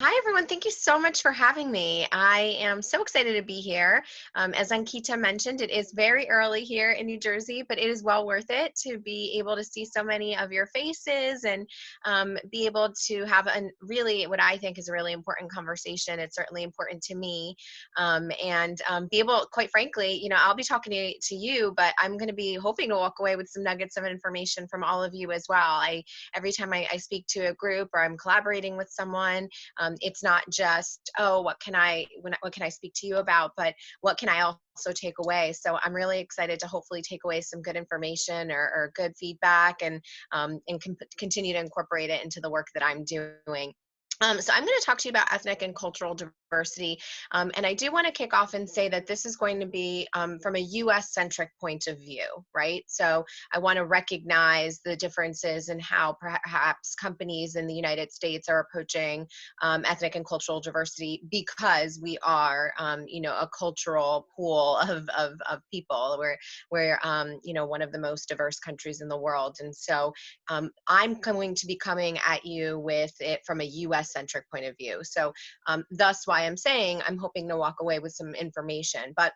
Hi, everyone. Thank you so much for having me. I am so excited to be here. As Ankita mentioned, it is very early here in New Jersey, but it is well worth it to be able to see so many of your faces and be able to have really what I think is a really important conversation. It's certainly important to me. And be able, quite frankly, I'll be talking to you, but I'm going to be hoping to walk away with some nuggets of information from all of you as well. Every time I speak to a group or I'm collaborating with someone, it's not just, oh, what can I speak to you about, but what can I also take away? So I'm really excited to hopefully take away some good information or good feedback and continue to incorporate it into the work that I'm doing. So I'm going to talk to you about ethnic and cultural diversity. And I do want to kick off and say that this is going to be from a US centric point of view, right? So I want to recognize the differences in how perhaps companies in the United States are approaching ethnic and cultural diversity because we are, a cultural pool of people. We're one of the most diverse countries in the world. And so I'm going to be coming at you with it from a US centric point of view. So thus why I'm saying I'm hoping to walk away with some information. But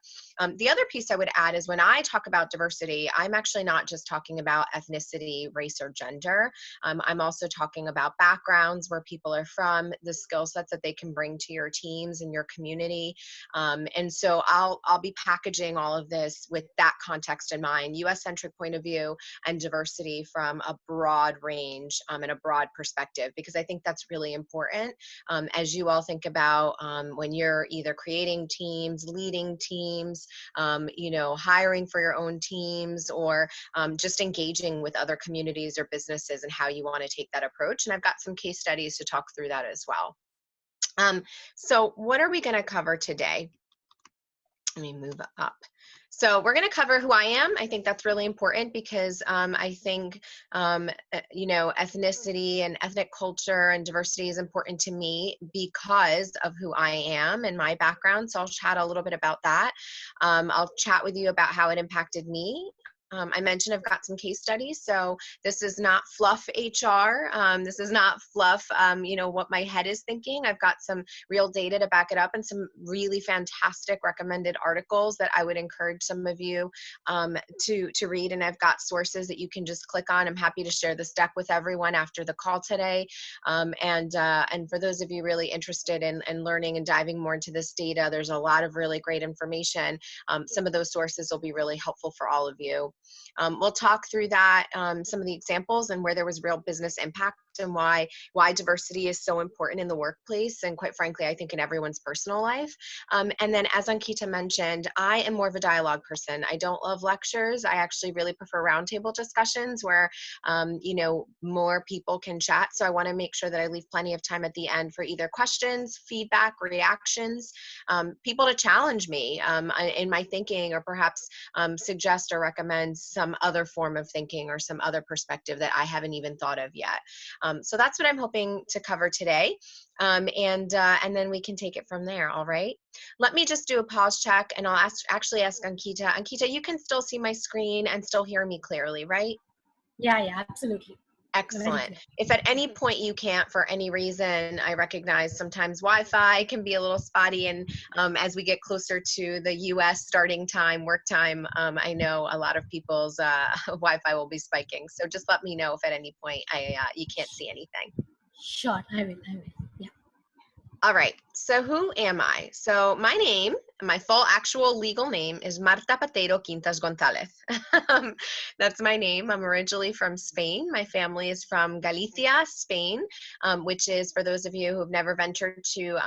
the other piece I would add is when I talk about diversity, I'm actually not just talking about ethnicity, race, or gender. I'm also talking about backgrounds, where people are from, the skill sets that they can bring to your teams and your community. And so I'll be packaging all of this with that context in mind, US centric point of view and diversity from a broad range and a broad perspective, because I think that's really important as you all think about when you're either creating teams, leading teams, hiring for your own teams, or just engaging with other communities or businesses and how you want to take that approach. And I've got some case studies to talk through that as well. So what are we going to cover today? Let me move up. So we're going to cover who I am. I think that's really important because I think, ethnicity and ethnic culture and diversity is important to me because of who I am and my background. So I'll chat a little bit about that. I'll chat with you about how it impacted me. I mentioned I've got some case studies, so this is not fluff HR. This is not fluff, what my head is thinking. I've got some real data to back it up and some really fantastic recommended articles that I would encourage some of you to read. And I've got sources that you can just click on. I'm happy to share this deck with everyone after the call today. And for those of you really interested in learning and diving more into this data, there's a lot of really great information. Some of those sources will be really helpful for all of you. We'll talk through that, some of the examples and where there was real business impact and why diversity is so important in the workplace and, quite frankly, I think in everyone's personal life. And then, as Ankita mentioned, I am more of a dialogue person. I don't love lectures. I actually really prefer roundtable discussions where, more people can chat. So I want to make sure that I leave plenty of time at the end for either questions, feedback, reactions, people to challenge me in my thinking, or perhaps suggest or recommend some other form of thinking or some other perspective that I haven't even thought of yet. So that's what I'm hoping to cover today. And then we can take it from there. All right. Let me just do a pause check and I'll actually ask Ankita. Ankita, you can still see my screen and still hear me clearly, right? Yeah, absolutely. Very Excellent. clear. If at any point you can't for any reason, I recognize sometimes Wi-Fi can be a little spotty. And as we get closer to the US starting time, work time, I know a lot of people's Wi-Fi will be spiking. So just let me know if at any point you can't see anything. Sure, I will. Yeah. All right. So who am I? So my full actual legal name is Marta Quintas González. That's my name. I'm originally from Spain. My family is from Galicia, Spain, which is, for those of you who have never ventured to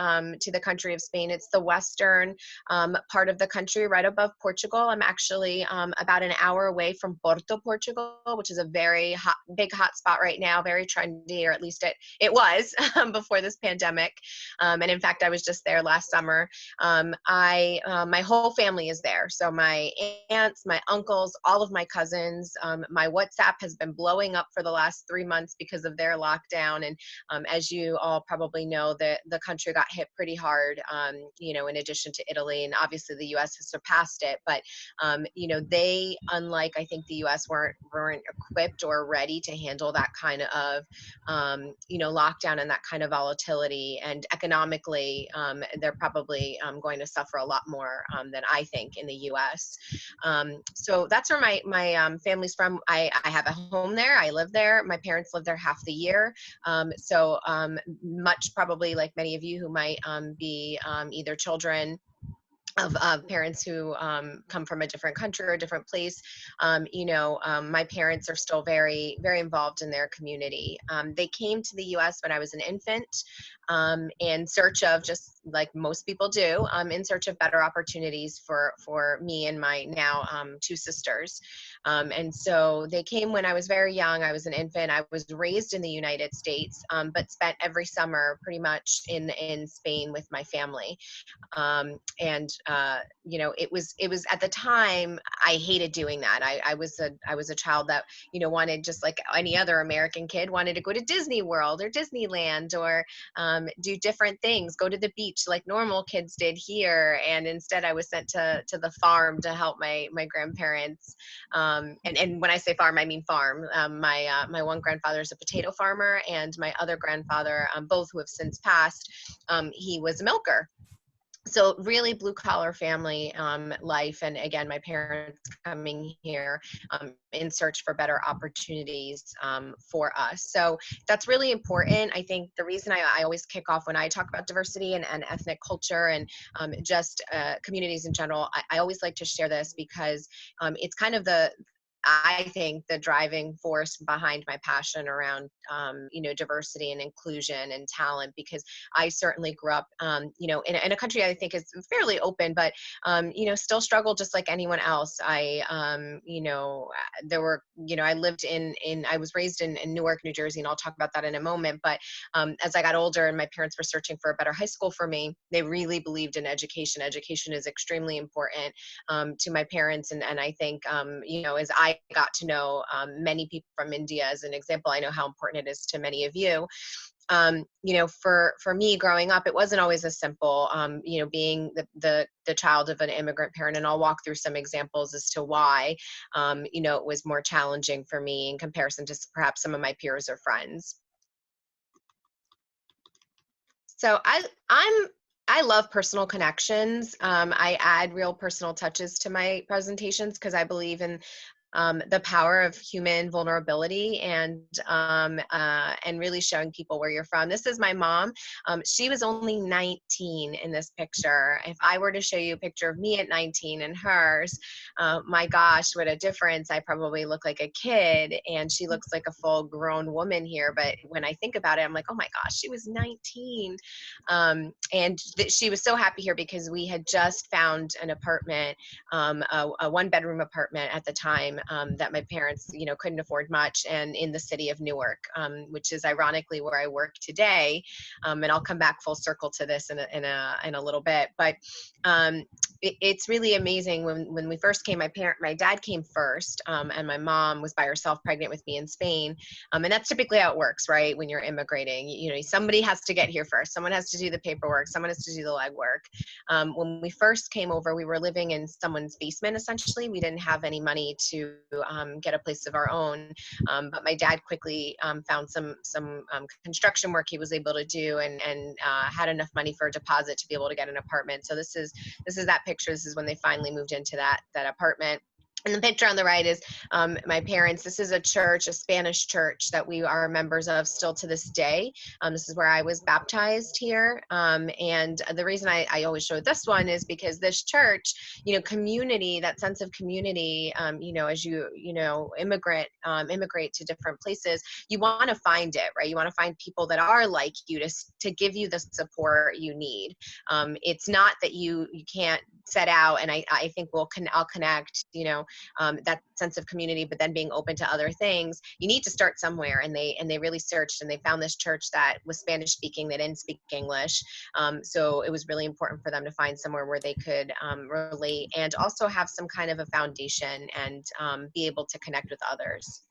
the country of Spain, it's the western part of the country right above Portugal. I'm actually about an hour away from Porto, Portugal, which is a very big hot spot right now, very trendy, or at least it was before this pandemic. And in fact, fact, I was just there last summer. My whole family is there. So my aunts, my uncles, all of my cousins. My WhatsApp has been blowing up for the last 3 months because of their lockdown. And as you all probably know, the country got hit pretty hard, in addition to Italy. And obviously the US has surpassed it. But, they, unlike I think the US, weren't equipped or ready to handle that kind of, lockdown and that kind of volatility. And economically, they're probably going to suffer a lot more than I think in the US. So that's where my family's from. I have a home there. I live there. My parents live there half the year. So much probably like many of you who might be either children of parents who come from a different country or a different place. My parents are still very, very involved in their community. They came to the US when I was an infant, in search of, just like most people do, in search of better opportunities for me and my now 2 sisters. And so they came when I was very young. I was an infant. I was raised in the United States, but spent every summer pretty much in Spain with my family. It was at the time I hated doing that. I was a child that, wanted, just like any other American kid, wanted to go to Disney World or Disneyland or do different things, go to the beach like normal kids did here. And instead I was sent to the farm to help my grandparents. And when I say farm, I mean farm. My one grandfather is a potato farmer, and my other grandfather, both who have since passed, he was a milker. So really blue collar family life. And again, my parents coming here in search for better opportunities for us. So that's really important. I think the reason I always kick off when I talk about diversity and ethnic culture and just communities in general, I always like to share this because it's kind of I think the driving force behind my passion around, diversity and inclusion and talent, because I certainly grew up, in a country I think is fairly open, but, still struggle just like anyone else. There were, I lived I was raised in Newark, New Jersey, and I'll talk about that in a moment. But as I got older and my parents were searching for a better high school for me, they really believed in education. Education is extremely important to my parents. And I think, as I got to know many people from India, as an example, I know how important it is to many of you. For me growing up, it wasn't always as simple, being the child of an immigrant parent. And I'll walk through some examples as to why, it was more challenging for me in comparison to perhaps some of my peers or friends. So I love personal connections. I add real personal touches to my presentations because I believe in the power of human vulnerability and really showing people where you're from. This is my mom. She was only 19 in this picture. If I were to show you a picture of me at 19 and hers, my gosh, what a difference. I probably look like a kid and she looks like a full grown woman here. But when I think about it, I'm like, oh my gosh, she was 19. She was so happy here because we had just found an apartment, a 1-bedroom apartment at the time, that my parents, couldn't afford much, and in the city of Newark, which is ironically where I work today. And I'll come back full circle to this in a little bit. But it's really amazing. When we first came, my dad came first, and my mom was by herself, pregnant with me in Spain. And that's typically how it works, right? When you're immigrating, somebody has to get here first. Someone has to do the paperwork. Someone has to do the legwork. When we first came over, we were living in someone's basement, essentially. We didn't have any money to get a place of our own. But my dad quickly found some construction work he was able to do, and had enough money for a deposit to be able to get an apartment. So this is that picture. This is when they finally moved into that apartment. And the picture on the right is my parents. This is a church, a Spanish church that we are members of still to this day. This is where I was baptized here. And the reason I always show this one is because this church, community, that sense of community, as you immigrate to different places, you want to find it, right? You want to find people that are like you to give you the support you need. It's not that you can't set out, and I think I'll connect, that sense of community, but then being open to other things, you need to start somewhere. And they really searched, and they found this church that was Spanish speaking. They didn't speak English. So it was really important for them to find somewhere where they could relate and also have some kind of a foundation and be able to connect with others.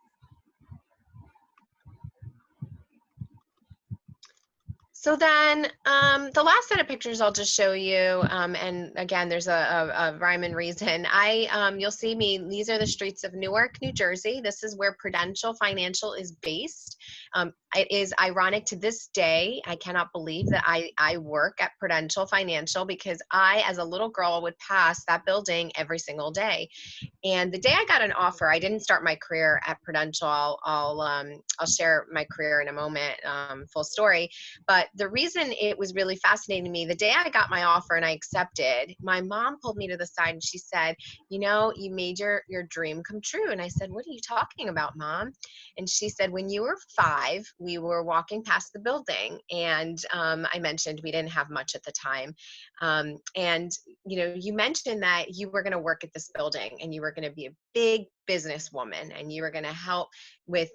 So then the last set of pictures I'll just show you, and again, there's a rhyme and reason. You'll see me, these are the streets of Newark, New Jersey. This is where Prudential Financial is based. It is ironic to this day, I cannot believe that I work at Prudential Financial, because I, as a little girl, would pass that building every single day. And the day I got an offer, I didn't start my career at Prudential. I'll share my career in a moment, full story. But the reason it was really fascinating to me, the day I got my offer and I accepted, my mom pulled me to the side and she said, you know, you made your dream come true. And I said, what are you talking about, Mom? And she said, when you were 5, we were walking past the building, and I mentioned we didn't have much at the time. And, you know, you mentioned that you were going to work at this building and you were going to be a big businesswoman, and you were going to help with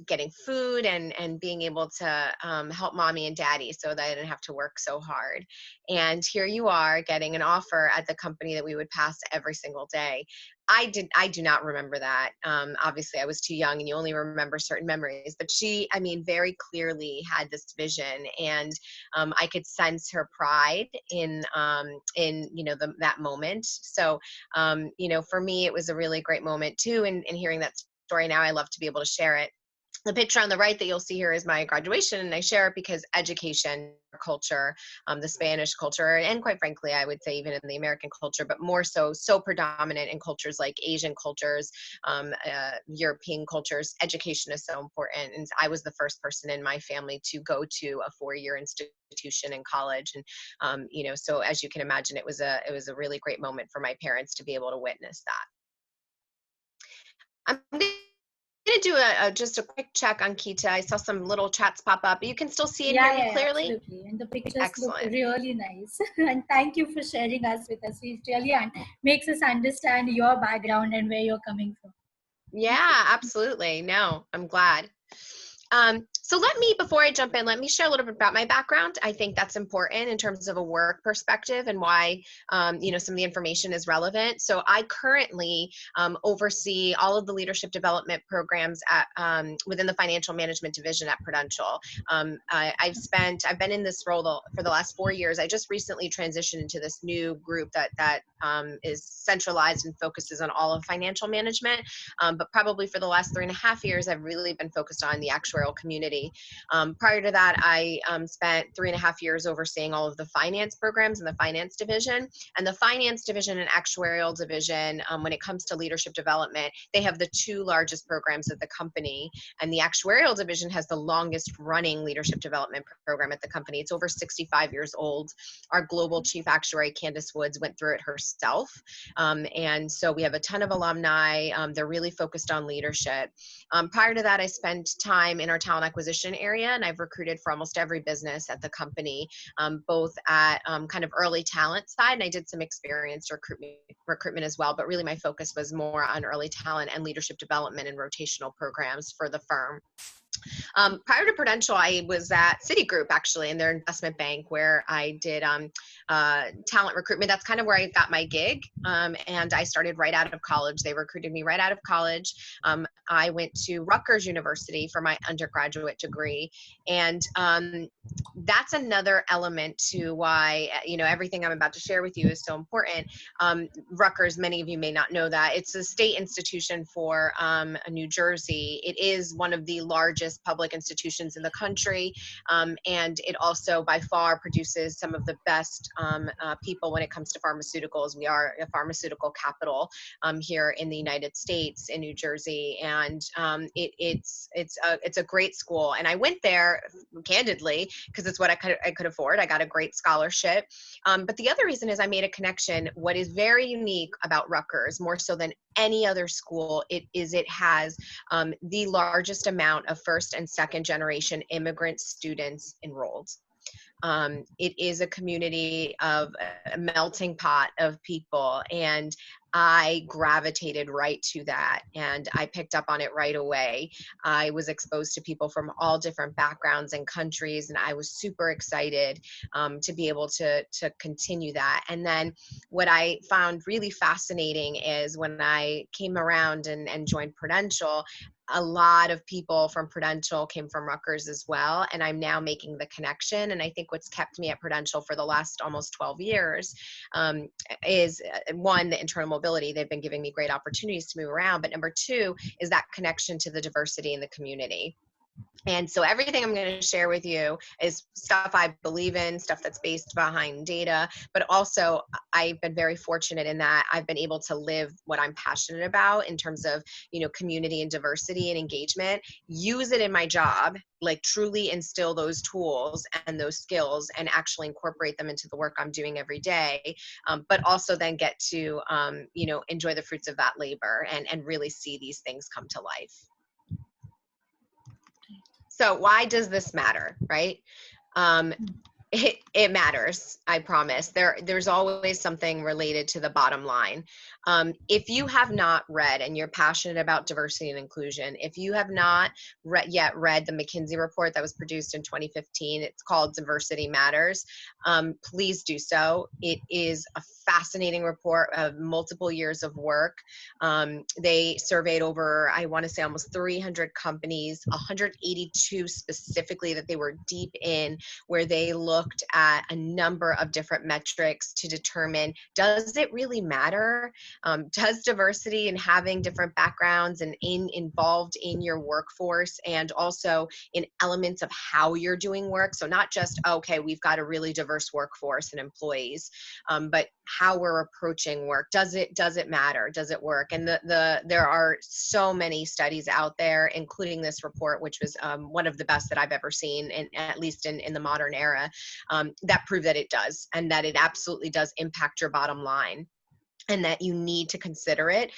getting food and being able to help mommy and daddy so that I didn't have to work so hard. And here you are getting an offer at the company that we would pass every single day. I do not remember that. Obviously I was too young and you only remember certain memories, but she, I mean, very clearly had this vision, and I could sense her pride in you know, that moment. So, you know, for me, it was a really great moment too. And hearing that story now, I love to be able to share it. The picture on the right that you'll see here is my graduation, and I share it because education, culture, the Spanish culture, and quite frankly, I would say even in the American culture, but more so predominant in cultures like Asian cultures, European cultures, education is so important. And I was the first person in my family to go to a 4-year institution in college. And, you know, so as you can imagine, it was a really great moment for my parents to be able to witness that. I'm going to do just a quick check on Kita. I saw some little chats pop up. You can still see and hear me clearly? Absolutely. And the pictures Excellent. look really nice. And thank you for sharing us with us. It really makes us understand your background and where you're coming from. Yeah, absolutely. No, I'm glad. So before I jump in, let me share a little bit about my background. I think that's important in terms of a work perspective and why, you know, some of the information is relevant. So I currently oversee all of the leadership development programs at, within the financial management division at Prudential. I've been in this role for the last 4 years. I just recently transitioned into this new group that is centralized and focuses on all of financial management. But probably for the last 3.5 years, I've really been focused on the actuarial community. Prior to that, I spent 3.5 years overseeing all of the finance programs in the finance division. And the finance division and actuarial division, when it comes to leadership development, they have the 2 largest programs at the company. And the actuarial division has the longest running leadership development program at the company. It's over 65 years old. Our global chief actuary, Candace Woods, went through it herself. And so we have a ton of alumni. They're really focused on leadership. Prior to that, I spent time in our talent acquisition area, and I've recruited for almost every business at the company, both at kind of early talent side, and I did some experienced recruitment as well, but really my focus was more on early talent and leadership development and rotational programs for the firm. Prior to Prudential, I was at Citigroup, actually, in their investment bank, where I did talent recruitment. That's kind of where I got my gig. And I started right out of college. They recruited me right out of college. I went to Rutgers University for my undergraduate degree. And that's another element to why, you know, everything I'm about to share with you is so important. Rutgers, many of you may not know that. It's a state institution for New Jersey. It is one of the largest public institutions in the country, and it also by far produces some of the best people when it comes to pharmaceuticals. We are a pharmaceutical capital here in the United States, in New Jersey, and it's a great school. And I went there candidly because it's what I could afford. I got a great scholarship, but the other reason is I made a connection. What is very unique about Rutgers, more so than any other school, it has the largest amount of first and second generation immigrant students enrolled. It is a community of a melting pot of people, and I gravitated right to that, and I picked up on it right away. I was exposed to people from all different backgrounds and countries, and I was super excited to be able to continue that. And then what I found really fascinating is when I came around and joined Prudential, a lot of people from Prudential came from Rutgers as well, and I'm now making the connection. And I think what's kept me at Prudential for the last almost 12 years is one, the internal mobility. They've been giving me great opportunities to move around, but number two is that connection to the diversity in the community. And so everything I'm going to share with you is stuff I believe in, stuff that's based behind data, but also I've been very fortunate in that I've been able to live what I'm passionate about in terms of, community and diversity and engagement, use it in my job, like truly instill those tools and those skills and actually incorporate them into the work I'm doing every day. But also then get to, enjoy the fruits of that labor and really see these things come to life. So why does this matter, right? It matters, I promise. There's always something related to the bottom line. If you have not read and you're passionate about diversity and inclusion, if you have not yet read the McKinsey report that was produced in 2015, it's called Diversity Matters, please do so. It is a fascinating report of multiple years of work. They surveyed over, I want to say almost 300 companies, 182 specifically that they were deep in, where they looked at a number of different metrics to determine, does it really matter? Does diversity and having different backgrounds and involved in your workforce and also in elements of how you're doing work? So not just, okay, we've got a really diverse workforce and employees, but how we're approaching work. Does it matter? Does it work? And there are so many studies out there, including this report, which was one of the best that I've ever seen, at least in the modern era, that prove that it does, and that it absolutely does impact your bottom line, and that you need to consider it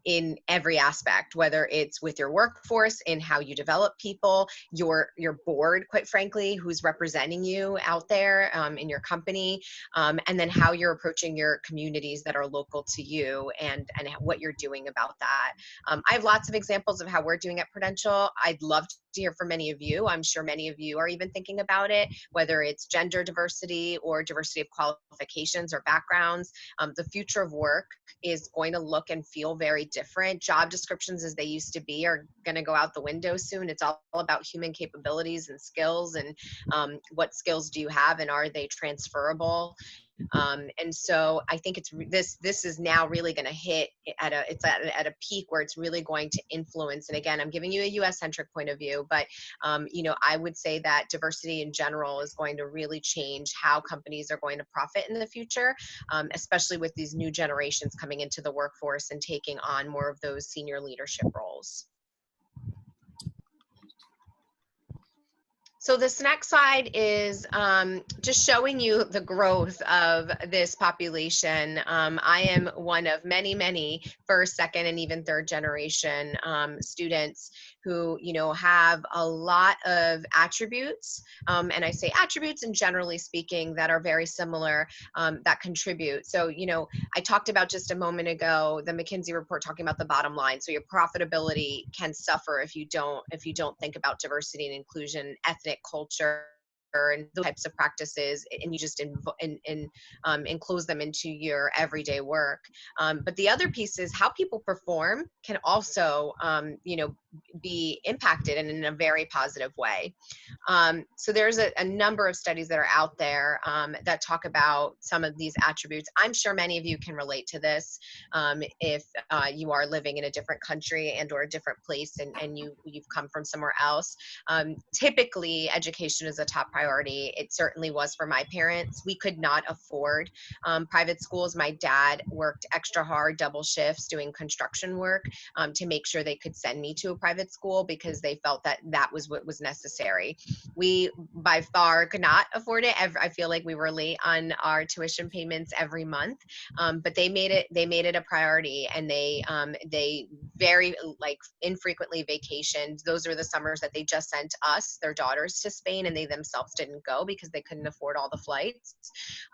in every aspect, whether it's with your workforce, in how you develop people, your board, quite frankly, who's representing you out there in your company, and then how you're approaching your communities that are local to you, and what you're doing about that. I have lots of examples of how we're doing at Prudential. I'd love to hear from many of you. I'm sure many of you are even thinking about it, whether it's gender diversity or diversity of qualifications or backgrounds. The future of work is going to look and feel very different. Job descriptions as they used to be are going to go out the window soon. It's all about human capabilities and skills, and what skills do you have, and are they transferable? And so I think this is now really going to hit at a peak where it's really going to influence. And again, I'm giving you a US centric point of view, but I would say that diversity in general is going to really change how companies are going to profit in the future, especially with these new generations coming into the workforce and taking on more of those senior leadership roles. So this next slide is just showing you the growth of this population. I am one of many, many first, second, and even third generation students who, have a lot of attributes, and I say attributes and generally speaking that are very similar, that contribute. So, I talked about just a moment ago, the McKinsey report talking about the bottom line. So your profitability can suffer if you don't think about diversity and inclusion, ethnic culture, and those types of practices, and you just enclose them into your everyday work. But the other piece is how people perform can also, be impacted and in a very positive way. So there's a number of studies that are out there that talk about some of these attributes. I'm sure many of you can relate to this if you are living in a different country and or a different place, and you've come from somewhere else. Typically, education is a top priority. It certainly was for my parents. We could not afford private schools. My dad worked extra hard, double shifts, doing construction work to make sure they could send me to a private school because they felt that that was what was necessary. We by far could not afford it. I feel like we were late on our tuition payments every month, but they made it a priority, and they very like infrequently vacationed. Those were the summers that they just sent us, their daughters, to Spain, and they themselves didn't go because they couldn't afford all the flights.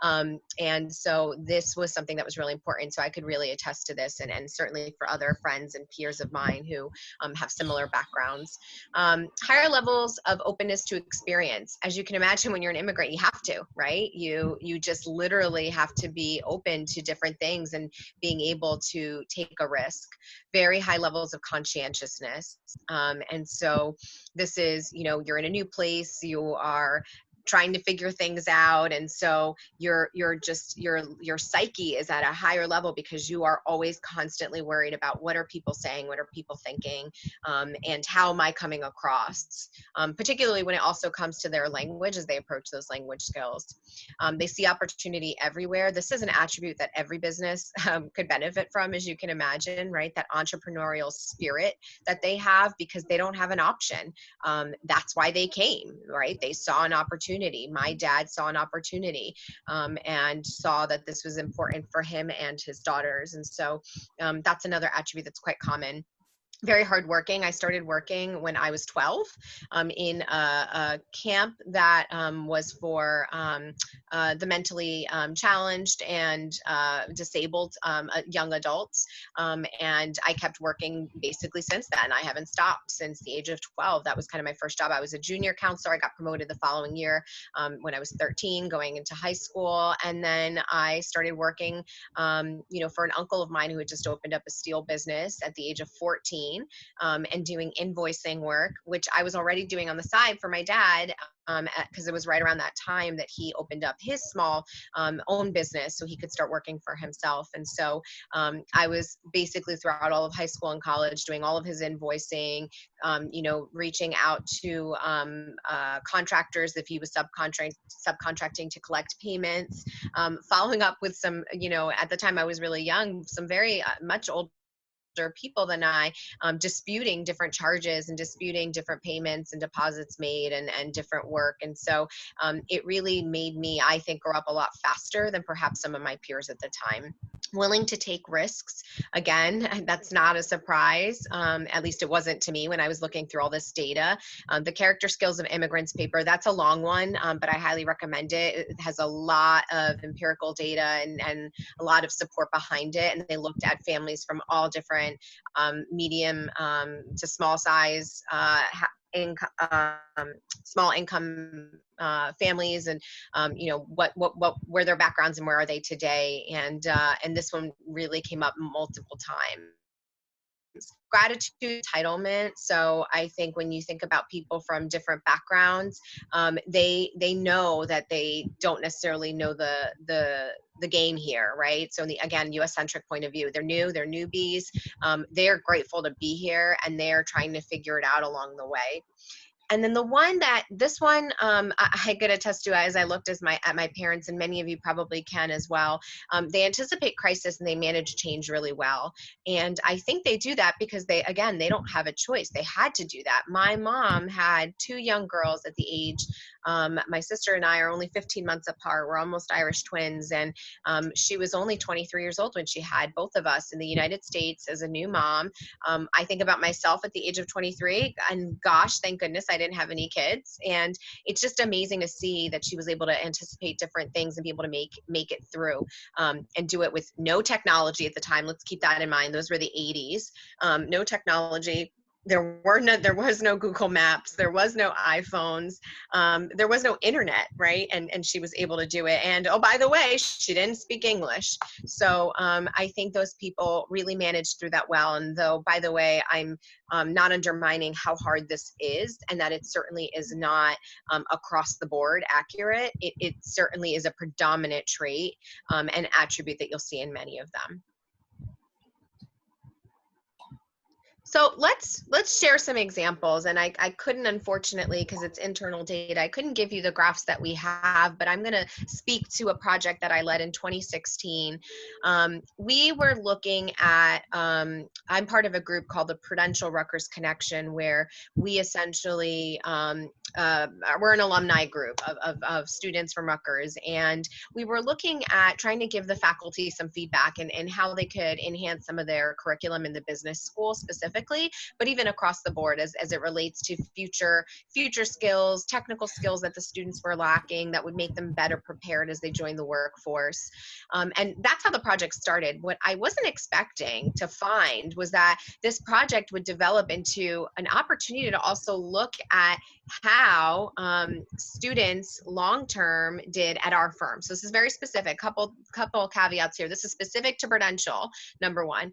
And so this was something that was really important. So I could really attest to this, and certainly for other friends and peers of mine who have similar backgrounds. Higher levels of openness to experience. As you can imagine, when you're an immigrant, you have to, right? You just literally have to be open to different things and being able to take a risk. Very high levels of conscientiousness. And so this is, you're in a new place, you are trying to figure things out, and so your psyche is at a higher level because you are always constantly worried about what are people saying, what are people thinking, and how am I coming across, particularly when it also comes to their language as they approach those language skills. They see opportunity everywhere. This is an attribute that every business could benefit from, as you can imagine, right? That entrepreneurial spirit that they have because they don't have an option. That's why they came, right? They saw an opportunity. My dad saw an opportunity and saw that this was important for him and his daughters. And so that's another attribute that's quite common. Very hardworking. I started working when I was 12 in a camp that was for the mentally challenged and disabled young adults. And I kept working basically since then. I haven't stopped since the age of 12. That was kind of my first job. I was a junior counselor. I got promoted the following year when I was 13, going into high school. And then I started working, for an uncle of mine who had just opened up a steel business at the age of 14. And doing invoicing work, which I was already doing on the side for my dad, because it was right around that time that he opened up his small own business so he could start working for himself. And so I was basically throughout all of high school and college doing all of his invoicing, reaching out to contractors if he was subcontracting to collect payments, following up with some, at the time I was really young, some very much older people than I, disputing different charges and disputing different payments and deposits made and different work. And so it really made me, I think, grow up a lot faster than perhaps some of my peers at the time. Willing to take risks. Again, that's not a surprise. At least it wasn't to me when I was looking through all this data. The Character Skills of Immigrants paper, that's a long one, but I highly recommend it. It has a lot of empirical data and a lot of support behind it. And they looked at families from all different medium to small size small income families, and what were their backgrounds and where are they today, and this one really came up multiple times. Gratitude, entitlement. So I think when you think about people from different backgrounds, they know that they don't necessarily know the game here, right? So again, U.S.-centric point of view, they're new, they're newbies, they're grateful to be here, and they're trying to figure it out along the way. And then this one, I could attest to as I looked at my parents, and many of you probably can as well. They anticipate crisis and they manage change really well. And I think they do that because they don't have a choice. They had to do that. My mom had two young girls at the age, my sister and I are only 15 months apart. We're almost Irish twins. And she was only 23 years old when she had both of us in the United States as a new mom. I think about myself at the age of 23, and gosh, thank goodness I didn't have any kids. And it's just amazing to see that she was able to anticipate different things and be able to make it through, and do it with no technology at the time. Let's keep that in mind. Those were the 80s. No technology. There was no Google Maps. There was no iPhones. There was no internet, right? And she was able to do it. And oh, by the way, she didn't speak English. So I think those people really managed through that well. And though, by the way, I'm not undermining how hard this is, and that it certainly is not across the board accurate. It certainly is a predominant trait and attribute that you'll see in many of them. So let's share some examples. And I couldn't, unfortunately, because it's internal data, I couldn't give you the graphs that we have, but I'm going to speak to a project that I led in 2016. We were looking at, I'm part of a group called the Prudential Rutgers Connection, where we essentially, we're an alumni group of students from Rutgers, and we were looking at trying to give the faculty some feedback and how they could enhance some of their curriculum in the business school specifically, but even across the board as it relates to future skills, technical skills that the students were lacking that would make them better prepared as they join the workforce. And that's how the project started. What I wasn't expecting to find was that this project would develop into an opportunity to also look at how students long-term did at our firm. So this is very specific. Couple caveats here. This is specific to Prudential, number one.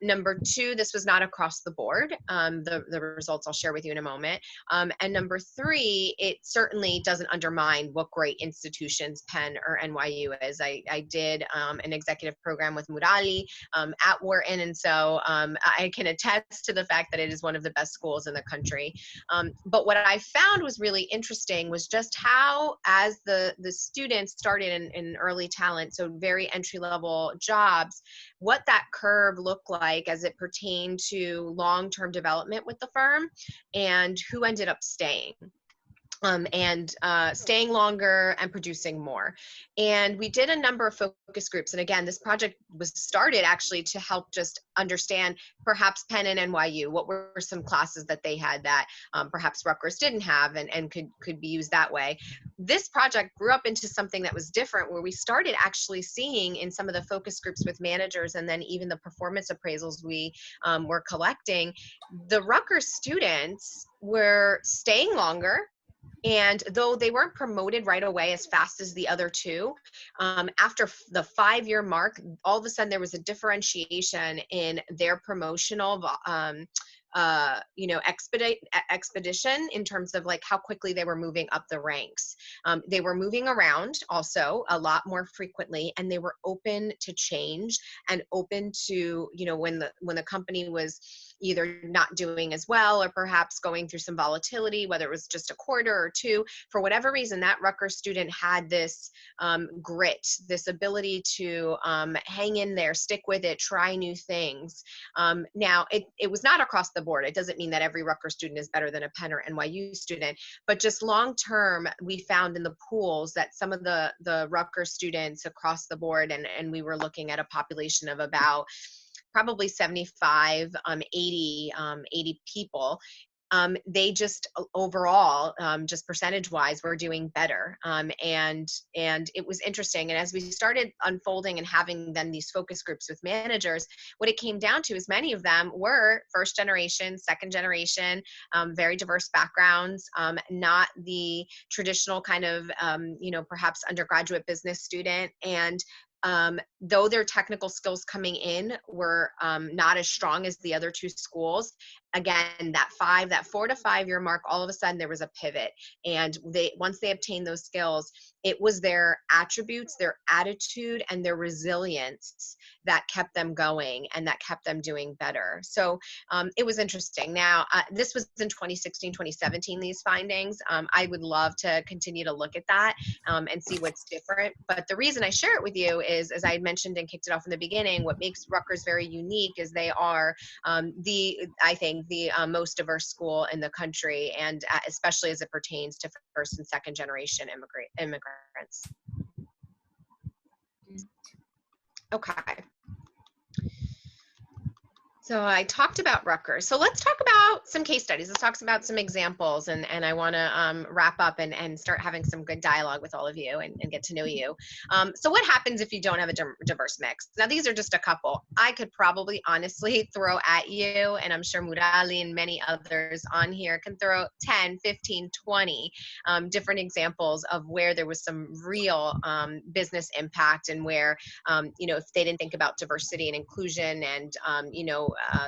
Number two, this was not across the board. The results I'll share with you in a moment. And number three, it certainly doesn't undermine what great institutions Penn or NYU is. I did an executive program with Murali at Wharton, and so I can attest to the fact that it is one of the best schools in the country. But what I found was really interesting was just how, as the students started in early talent, so very entry level jobs, what that curve looked like as it pertained to long-term development with the firm and who ended up staying. Staying longer and producing more. And we did a number of focus groups. And again, this project was started actually to help just understand perhaps Penn and NYU, what were some classes that they had that perhaps Rutgers didn't have and could be used that way. This project grew up into something that was different, where we started actually seeing in some of the focus groups with managers and then even the performance appraisals we were collecting, the Rutgers students were staying longer. And though they weren't promoted right away as fast as the other two, after the 5-year mark, all of a sudden there was a differentiation in their promotional expedition in terms of like how quickly they were moving up the ranks. They were moving around also a lot more frequently, and they were open to change and open to, when the company was either not doing as well or perhaps going through some volatility, whether it was just a quarter or two, for whatever reason, that Rutgers student had this grit, this ability to hang in there, stick with it, try new things. Now, it was not across the board. It doesn't mean that every Rutgers student is better than a Penn or NYU student, but just long term, we found in the pools that some of the Rutgers students across the board, and we were looking at a population of about probably 75, 80 people. They just overall, just percentage wise, were doing better. And it was interesting. And as we started unfolding and having then these focus groups with managers, what it came down to is many of them were first generation, second generation, very diverse backgrounds, not the traditional kind of, perhaps undergraduate business student. And though their technical skills coming in were not as strong as the other two schools, again, that 4 to 5 year mark, all of a sudden there was a pivot. And once they obtained those skills, it was their attributes, their attitude, and their resilience that kept them going and that kept them doing better. So it was interesting. Now, this was in 2016, 2017, these findings. I would love to continue to look at that and see what's different. But the reason I share it with you is, as I had mentioned and kicked it off in the beginning, what makes Rutgers very unique is they are I think, the most diverse school in the country, and especially as it pertains to first and second generation immigrants. Okay. So I talked about Rutgers. So let's talk about some case studies. Let's talk about some examples, and I want to wrap up and start having some good dialogue with all of you and get to know you. So what happens if you don't have a diverse mix? Now, these are just a couple. I could probably honestly throw at you, and I'm sure Murali and many others on here can throw 10, 15, 20 different examples of where there was some real business impact, and where, if they didn't think about diversity and inclusion and,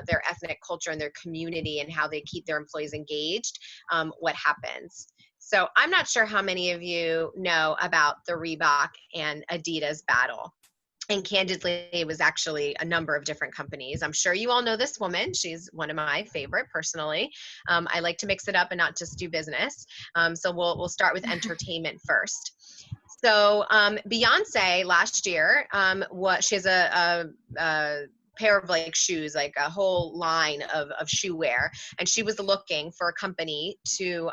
their ethnic culture and their community and how they keep their employees engaged, what happens. So I'm not sure how many of you know about the Reebok and Adidas battle. And candidly, it was actually a number of different companies. I'm sure you all know this woman. She's one of my favorite personally. I like to mix it up and not just do business. So we'll start with entertainment first. So Beyonce last year, she has a pair of like shoes, like a whole line of shoe wear, and she was looking for a company to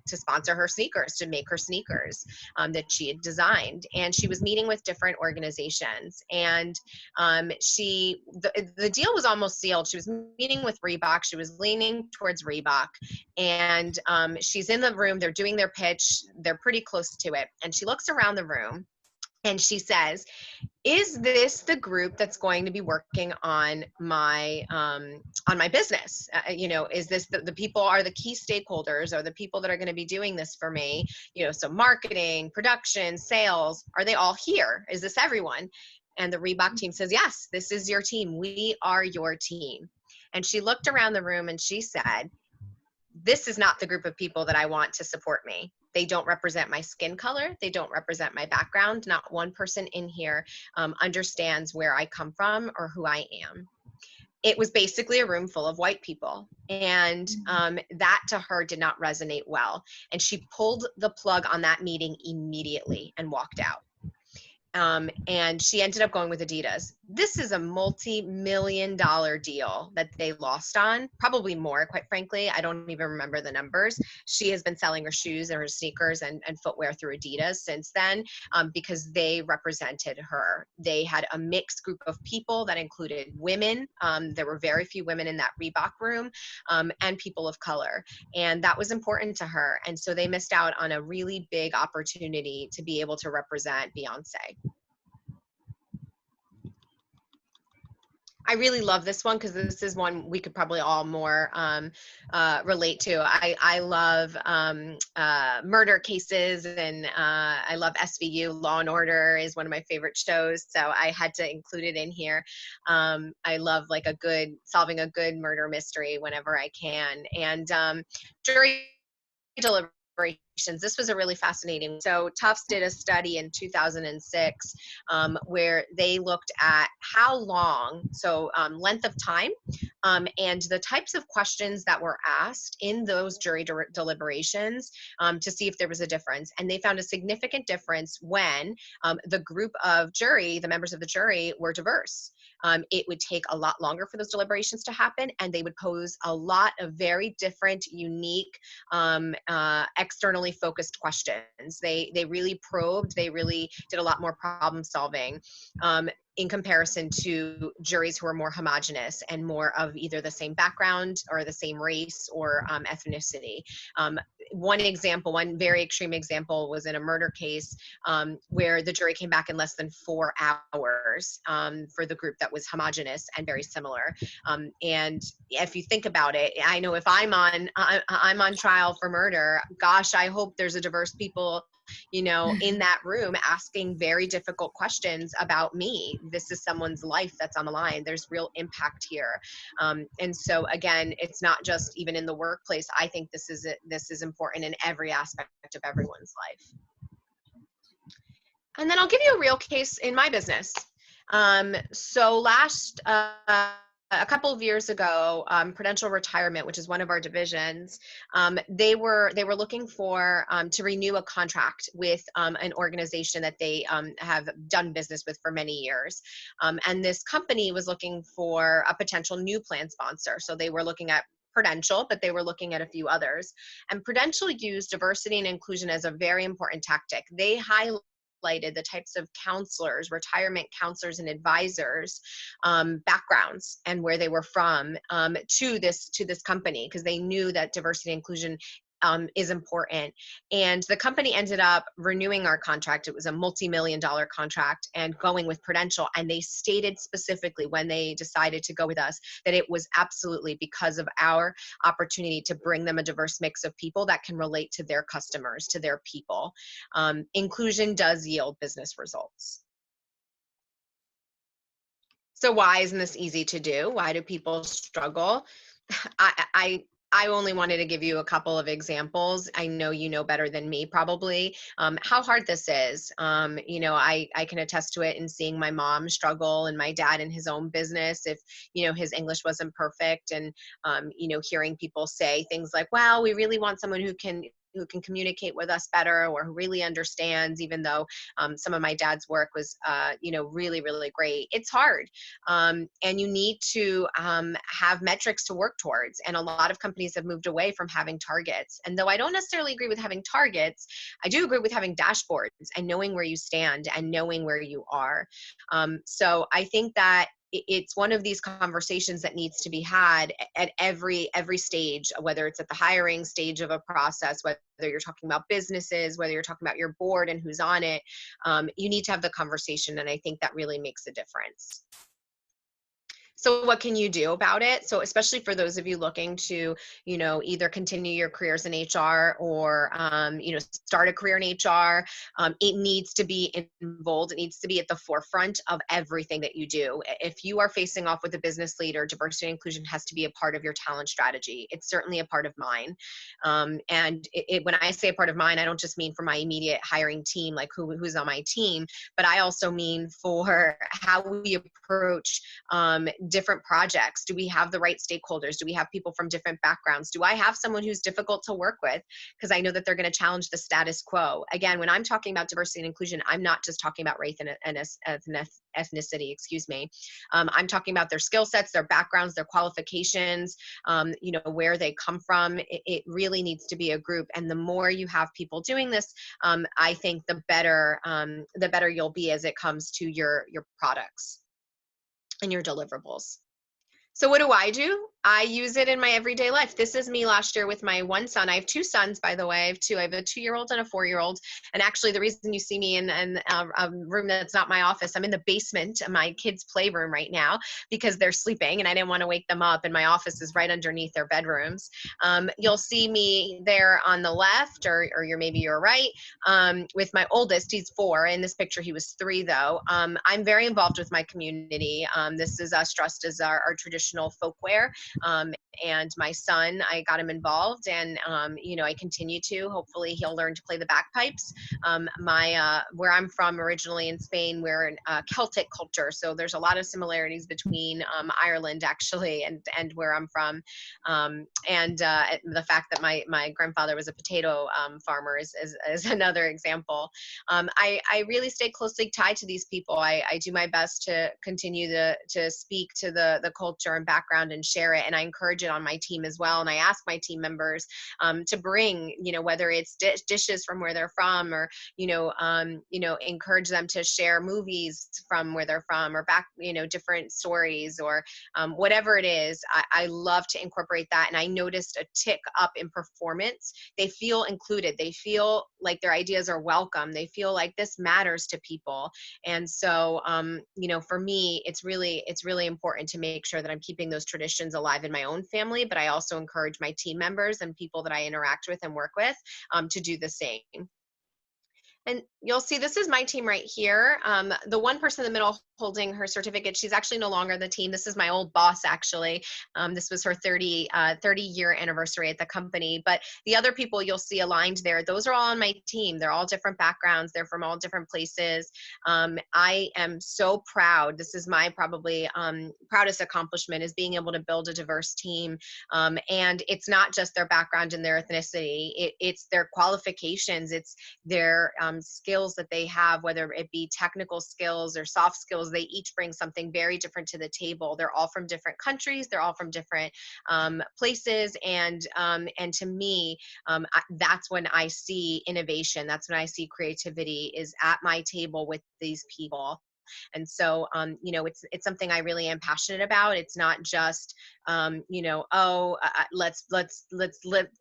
to sponsor her sneakers, to make her sneakers that she had designed. And she was meeting with different organizations, and the deal was almost sealed. She was meeting with Reebok. She was leaning towards Reebok, and she's in the room. They're doing their pitch. They're pretty close to it, and she looks around the room and she says, is this the group that's going to be working on my business? Is this the people, are the key stakeholders, are the people that are going to be doing this for me? So marketing, production, sales, are they all here? Is this everyone? And the Reebok team says, yes, this is your team. We are your team. And she looked around the room and she said, this is not the group of people that I want to support me. They don't represent my skin color. They don't represent my background. Not one person in here understands where I come from or who I am. It was basically a room full of white people. And that to her did not resonate well. And she pulled the plug on that meeting immediately and walked out. And she ended up going with Adidas. This is a multi-million-dollar deal that they lost on, probably more, quite frankly. I don't even remember the numbers. She has been selling her shoes and her sneakers and footwear through Adidas since then, because they represented her. They had a mixed group of people that included women. There were very few women in that Reebok room, and people of color. And that was important to her. And so they missed out on a really big opportunity to be able to represent Beyonce. I really love this one because this is one we could probably all more relate to. I love murder cases, and I love SVU. Law and Order is one of my favorite shows, so I had to include it in here. I love like solving a good murder mystery whenever I can. And jury deliberations. This was a really fascinating. So Tufts did a study in 2006 where they looked at how long, so length of time, and the types of questions that were asked in those jury deliberations to see if there was a difference. And they found a significant difference when the group of jury, the members of the jury, were diverse. It would take a lot longer for those deliberations to happen, and they would pose a lot of very different, unique, externally focused questions. They really probed, they really did a lot more problem solving. In comparison to juries who are more homogenous and more of either the same background or the same race or ethnicity. One very extreme example was in a murder case where the jury came back in less than 4 hours for the group that was homogenous and very similar. And if you think about it, I know if I'm on trial for murder, gosh, I hope there's a diverse people in that room asking very difficult questions about me. This is someone's life that's on the line. There's real impact here. And so again, it's not just even in the workplace. I think this is important in every aspect of everyone's life. And then I'll give you a real case in my business. So a couple of years ago, Prudential Retirement, which is one of our divisions, they were looking for to renew a contract with an organization that they have done business with for many years. And this company was looking for a potential new plan sponsor. So they were looking at Prudential, but they were looking at a few others. And Prudential used diversity and inclusion as a very important tactic. They highlighted the types of counselors, retirement counselors and advisors, backgrounds and where they were from to this company, because they knew that diversity and inclusion is important. And the company ended up renewing our contract. It was a multi-million-dollar contract and going with Prudential. And they stated specifically when they decided to go with us that it was absolutely because of our opportunity to bring them a diverse mix of people that can relate to their customers, to their people. Inclusion does yield business results. So why isn't this easy to do? Why do people struggle? I only wanted to give you a couple of examples. I know you know better than me probably how hard this is. I can attest to it in seeing my mom struggle and my dad in his own business. If, his English wasn't perfect, and, hearing people say things like, well, we really want someone who can communicate with us better, or who really understands, even though some of my dad's work was, really, really great. It's hard. And you need to have metrics to work towards. And a lot of companies have moved away from having targets. And though I don't necessarily agree with having targets, I do agree with having dashboards and knowing where you stand and knowing where you are. So I think that it's one of these conversations that needs to be had at every stage, whether it's at the hiring stage of a process, whether you're talking about businesses, whether you're talking about your board and who's on it. You need to have the conversation, and I think that really makes a difference. So what can you do about it? So especially for those of you looking to, either continue your careers in HR, or, start a career in HR, it needs to be involved. It needs to be at the forefront of everything that you do. If you are facing off with a business leader, diversity and inclusion has to be a part of your talent strategy. It's certainly a part of mine. And when I say a part of mine, I don't just mean for my immediate hiring team, like who's on my team, but I also mean for how we approach different projects. Do we have the right stakeholders? Do we have people from different backgrounds? Do I have someone who's difficult to work with because I know that they're going to challenge the status quo? Again, when I'm talking about diversity and inclusion, I'm not just talking about race and ethnicity, excuse me. I'm talking about their skill sets, their backgrounds, their qualifications, where they come from. It really needs to be a group. And the more you have people doing this, I think the better you'll be as it comes to your products and your deliverables. So what do? I use it in my everyday life. This is me last year with my one son. I have two sons, by the way. I have two. I have a 2-year-old and a 4-year-old. And actually, the reason you see me in a room that's not my office, I'm in the basement of my kids' playroom right now because they're sleeping, and I didn't want to wake them up. And my office is right underneath their bedrooms. You'll see me there on the left, or maybe you're right, with my oldest. He's 4. In this picture, he was 3, though. I'm very involved with my community. This is us dressed as our traditional folkwear. And my son, I got him involved, and I continue to. Hopefully, he'll learn to play the bagpipes. Where I'm from originally in Spain, we're in Celtic culture, so there's a lot of similarities between Ireland actually and where I'm from. And the fact that my grandfather was a potato farmer is another example. I really stay closely tied to these people. I do my best to continue to speak to the culture and background and share it, and I encourage it on my team as well. And I ask my team members to bring, whether it's dishes from where they're from, or encourage them to share movies from where they're from, or different stories, or whatever it is. I love to incorporate that, and I noticed a tick up in performance. They feel included. They feel like their ideas are welcome. They feel like this matters to people. And so, for me, it's really important to make sure that I'm keeping those traditions alive in my own family, but I also encourage my team members and people that I interact with and work with to do the same. And you'll see this is my team right here. The one person in the middle holding her certificate, she's actually no longer on the team. This is my old boss, actually. This was her 30-year anniversary at the company. But the other people you'll see aligned there, those are all on my team. They're all different backgrounds. They're from all different places. I am so proud. This is my probably proudest accomplishment, is being able to build a diverse team. And it's not just their background and their ethnicity. It's their qualifications. It's their skills that they have, whether it be technical skills or soft skills. They each bring something very different to the table. They're all from different countries. They're all from different places. And to me, that's when I see innovation. That's when I see creativity, is at my table with these people. And so, it's something I really am passionate about. It's not just, let's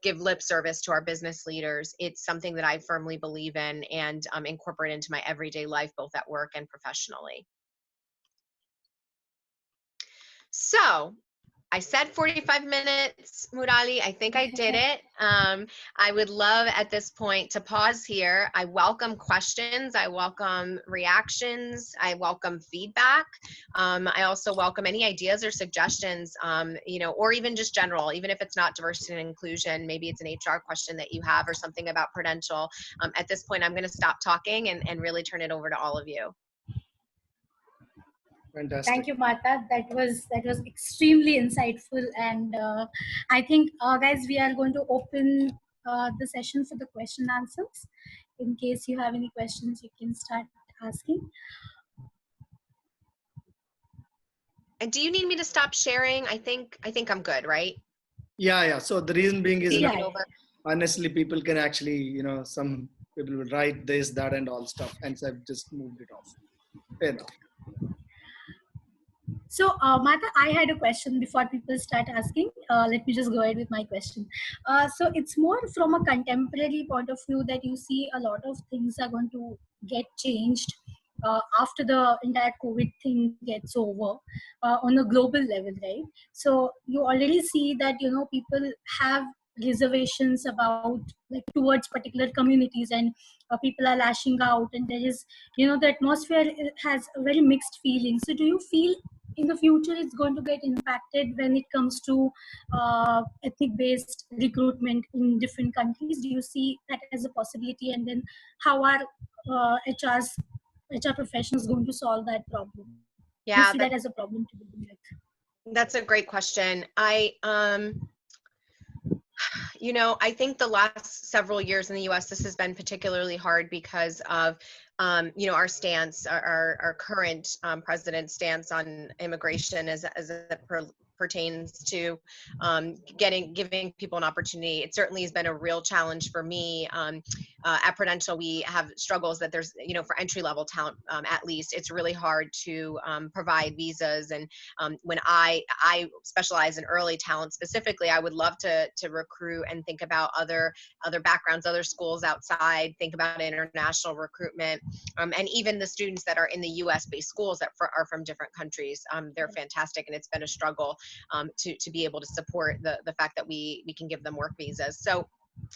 give lip service to our business leaders. It's something that I firmly believe in and incorporate into my everyday life, both at work and professionally. So I said 45 minutes, Murali. I think I did it. I would love at this point to pause here. I welcome questions. I welcome reactions. I welcome feedback. I also welcome any ideas or suggestions, or even just general, even if it's not diversity and inclusion, maybe it's an HR question that you have or something about Prudential. At this point, I'm going to stop talking and really turn it over to all of you. Thank Fantastic. you, Marta. That was extremely insightful, and I think, guys, we are going to open the session for the question answers. In case you have any questions, you can start asking. And do you need me to stop sharing? I think I'm good, right? Yeah. So the reason being is, Taking Yeah. it over. honestly, people can actually, some people will write this, that, and all stuff, and so I've just moved it off. Fair enough. So, Martha, I had a question before people start asking. Let me just go ahead with my question. So, it's more from a contemporary point of view that you see a lot of things are going to get changed after the entire COVID thing gets over on a global level, right? So, you already see that, people have reservations about, like, towards particular communities, and people are lashing out, and there is, the atmosphere has a very mixed feeling. So, do you feel in the future it's going to get impacted when it comes to ethnic based recruitment in different countries? Do you see that as a possibility, and then how are HR professionals going to solve that problem? Do you Yeah, see that as a problem to begin with? that's a great question. I think the last several years in the US, this has been particularly hard because of, our stance, our current president's stance on immigration as it pertains to giving people an opportunity. It certainly has been a real challenge for me. At Prudential, we have struggles that there's, for entry level talent, at least, it's really hard to provide visas. And when I specialize in early talent specifically, I would love to recruit and think about other backgrounds, other schools outside, think about international recruitment, and even the students that are in the US based schools that are from different countries. They're fantastic, and it's been a struggle to be able to support the fact that we can give them work visas. So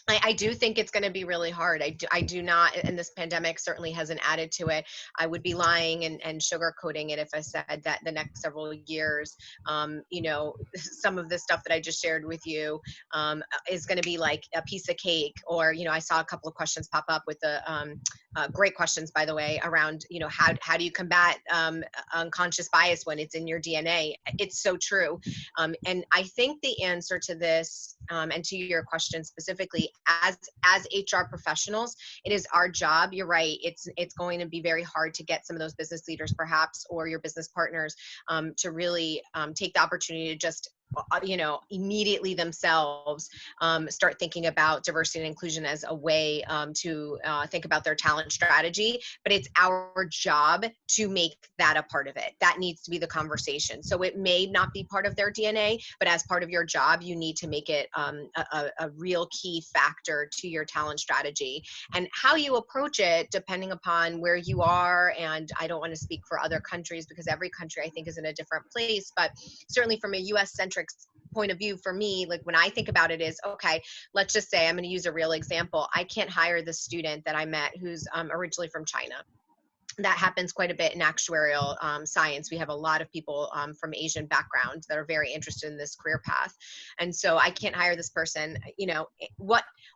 I do think it's going to be really hard. I do not, and this pandemic certainly hasn't added to it. I would be lying and sugarcoating it if I said that the next several years, some of the stuff that I just shared with you is going to be like a piece of cake. Or, I saw a couple of questions pop up with the great questions, by the way, around, how do you combat unconscious bias when it's in your DNA? It's so true. And I think the answer to this, and to your question specifically, as HR professionals, it is our job. You're right. It's going to be very hard to get some of those business leaders, perhaps, or your business partners, to really take the opportunity to just immediately themselves start thinking about diversity and inclusion as a way to think about their talent strategy. But it's our job to make that a part of it. That needs to be the conversation. So it may not be part of their DNA, but as part of your job, you need to make it a real key factor to your talent strategy. And how you approach it, depending upon where you are, and I don't want to speak for other countries because every country I think is in a different place, but certainly from a US centric point of view, for me, like when I think about it, is okay, let's just say, I'm going to use a real example. I can't hire the student that I met who's originally from China. That happens quite a bit in actuarial science. We have a lot of people from Asian background that are very interested in this career path. And so I can't hire this person.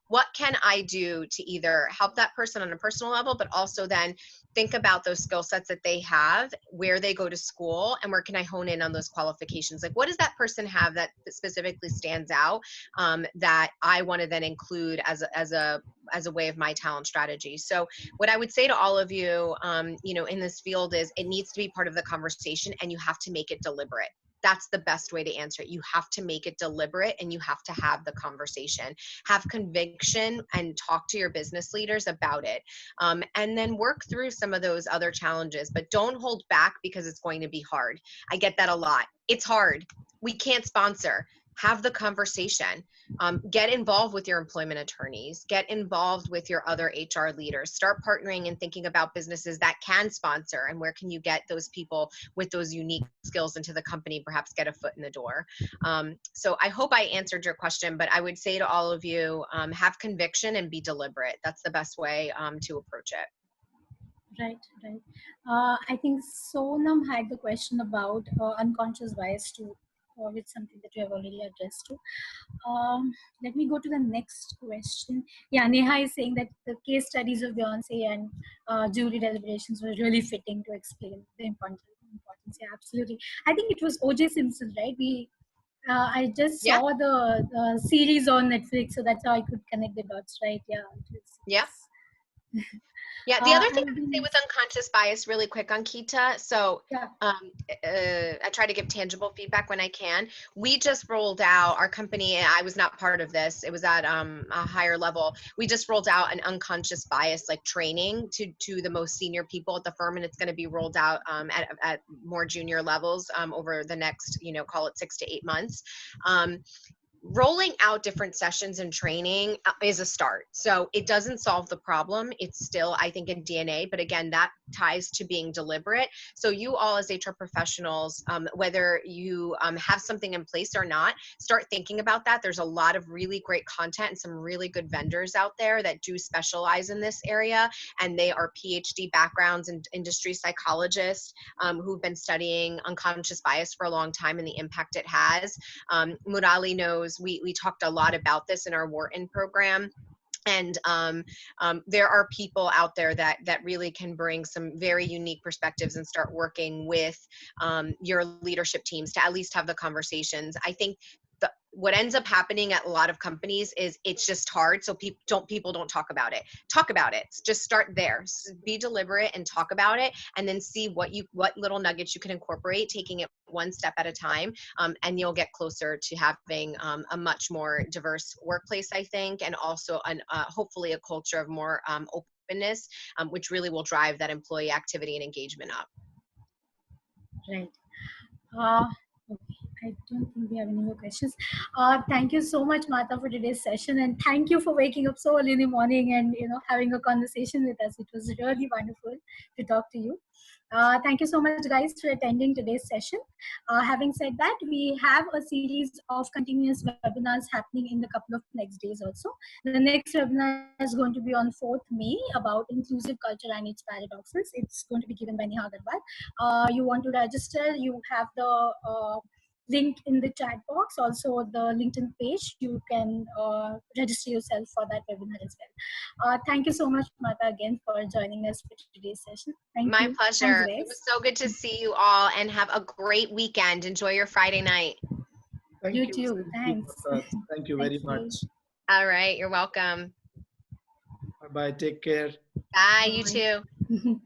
What can I do to either help that person on a personal level, but also then think about those skill sets that they have, where they go to school, and where can I hone in on those qualifications? Like, what does that person have that specifically stands out that I want to then include as a way of my talent strategy? So what I would say to all of you, in this field is it needs to be part of the conversation, and you have to make it deliberate. That's the best way to answer it. You have to make it deliberate, and you have to have the conversation, have conviction, and talk to your business leaders about it. And then work through some of those other challenges, but don't hold back because it's going to be hard. I get that a lot. It's hard. We can't sponsor. have the conversation. Get involved with your employment attorneys, get involved with your other HR leaders, start partnering and thinking about businesses that can sponsor, and where can you get those people with those unique skills into the company, perhaps get a foot in the door. So I hope I answered your question, but I would say to all of you, have conviction and be deliberate. That's the best way to approach it. Right, right. I think Sonam had the question about unconscious bias too, which something that you have already addressed to. Let me go to the next question. Yeah, Neha is saying that the case studies of Beyonce and jury deliberations were really fitting to explain the importance. Yeah, absolutely. I think it was O.J. Simpson, right? I just Yeah. saw the series on Netflix, so that's how I could connect the dots, right? Yeah. Yeah. Yeah, the other thing I And would say with unconscious bias really quick, Ankita, so yeah. I try to give tangible feedback when I can. We just rolled out our company, and I was not part of this. It was at a higher level. We just rolled out an unconscious bias like training to the most senior people at the firm, and it's going to be rolled out at more junior levels over the next, call it 6 to 8 months. Rolling out different sessions and training is a start. So it doesn't solve the problem. It's still, I think, in DNA, but again, that ties to being deliberate. So you all as HR professionals, whether you have something in place or not, start thinking about that. There's a lot of really great content and some really good vendors out there that do specialize in this area. And they are PhD backgrounds and industry psychologists who've been studying unconscious bias for a long time and the impact it has. Murali knows we talked a lot about this in our Wharton program. And there are people out there that really can bring some very unique perspectives and start working with your leadership teams to at least have the conversations. I think what ends up happening at a lot of companies is it's just hard. So people don't talk about it. Talk about it. Just start there. Be deliberate and talk about it, and then see what little nuggets you can incorporate, taking it one step at a time, and you'll get closer to having a much more diverse workplace, I think, and also hopefully a culture of more openness, which really will drive that employee activity and engagement up. Right. Okay. I don't think we have any more questions. Thank you so much, Marta, for today's session, and thank you for waking up so early in the morning and having a conversation with us. It was really wonderful to talk to you. Thank you so much, guys, for attending today's session. Having said that, we have a series of continuous webinars happening in the couple of next days also. The next webinar is going to be on 4th May about inclusive culture and its paradoxes. It's going to be given by Neha Agarwal. You want to register, you have the link in the chat box, also the LinkedIn page. You can register yourself for that webinar as well. Thank you so much, Marta, again for joining us for today's session. Thank My you. pleasure. Thanks, It was so good to see you all, and have a great weekend. Enjoy your Friday night. Thank You you. too. Thanks. Thank you very much. All right. You're welcome. Bye-bye. Take care. Bye. You too.